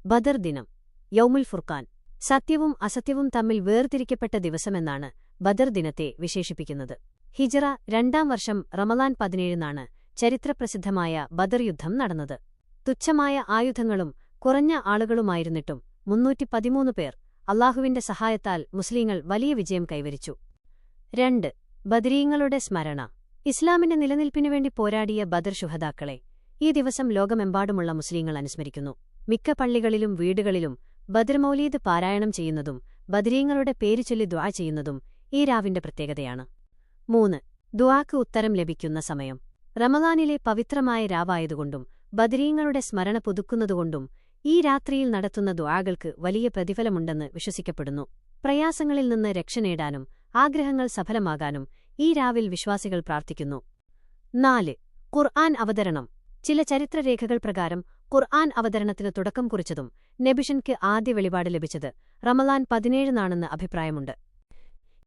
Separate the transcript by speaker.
Speaker 1: ബദർ ദിനം, യൗമുൽ ഫുർഖാൻ. സത്യവും അസത്യവും തമ്മിൽ വേർതിരിക്കപ്പെട്ട ദിവസമെന്നാണ് ബദർ ദിനത്തെ വിശേഷിപ്പിക്കുന്നത്. ഹിജ്റ 2-ാം വർഷം റമളാൻ 17-നാണ് ചരിത്രപ്രസിദ്ധമായ ബദർ യുദ്ധം നടന്നത്. തുച്ഛമായ ആയുധങ്ങളും കുറഞ്ഞ ആളുകളുമായിരുന്നിട്ടും 313 പേർ അല്ലാഹുവിന്റെ സഹായത്താൽ മുസ്ലിങ്ങൾ വലിയ വിജയം കൈവരിച്ചു. 2. ബദരീങ്ങളുടെ സ്മരണ. ഇസ്ലാമിന്റെ നിലനിൽപ്പിനുവേണ്ടി പോരാടിയ ബദർ ശുഹദാക്കളെ ഈ ദിവസം ലോകമെമ്പാടുമുള്ള മുസ്ലിങ്ങൾ അനുസ്മരിക്കുന്നു. മിക്ക പള്ളികളിലും വീടുകളിലും ബദർ മൗലീദ് പാരായണം ചെയ്യുന്നതും ബദരീങ്ങളുടെ പേരുചൊല്ലി ദുആ ചെയ്യുന്നതും ഈ രാവിന്റെ പ്രത്യേകതയാണ്. 3. ദുആക്ക് ഉത്തരം ലഭിക്കുന്ന സമയം. റമളാനിലെ പവിത്രമായ രാവായതുകൊണ്ടും ബദരീങ്ങളുടെ സ്മരണ പുതുക്കുന്നതുകൊണ്ടും ഈ രാത്രിയിൽ നടത്തുന്ന ദുആകൾക്ക് വലിയ പ്രതിഫലമുണ്ടെന്ന് വിശ്വസിക്കപ്പെടുന്നു. പ്രയാസങ്ങളിൽ നിന്ന് രക്ഷ നേടാനും ആഗ്രഹങ്ങൾ സഫലമാകാനും ഈ രാവിൽ വിശ്വാസികൾ പ്രാർത്ഥിക്കുന്നു. 4. ഖുർആൻ അവതരണം. ചില ചരിത്രരേഖകൾ പ്രകാരം ഖുർആൻ അവതരണത്തിന് തുടക്കം കുറിച്ചതും നബിഷൻക്ക് ആദ്യ വെളിപാട് ലഭിച്ചത് റമളാൻ 17-നാണെന്ന് അഭിപ്രായമുണ്ട്.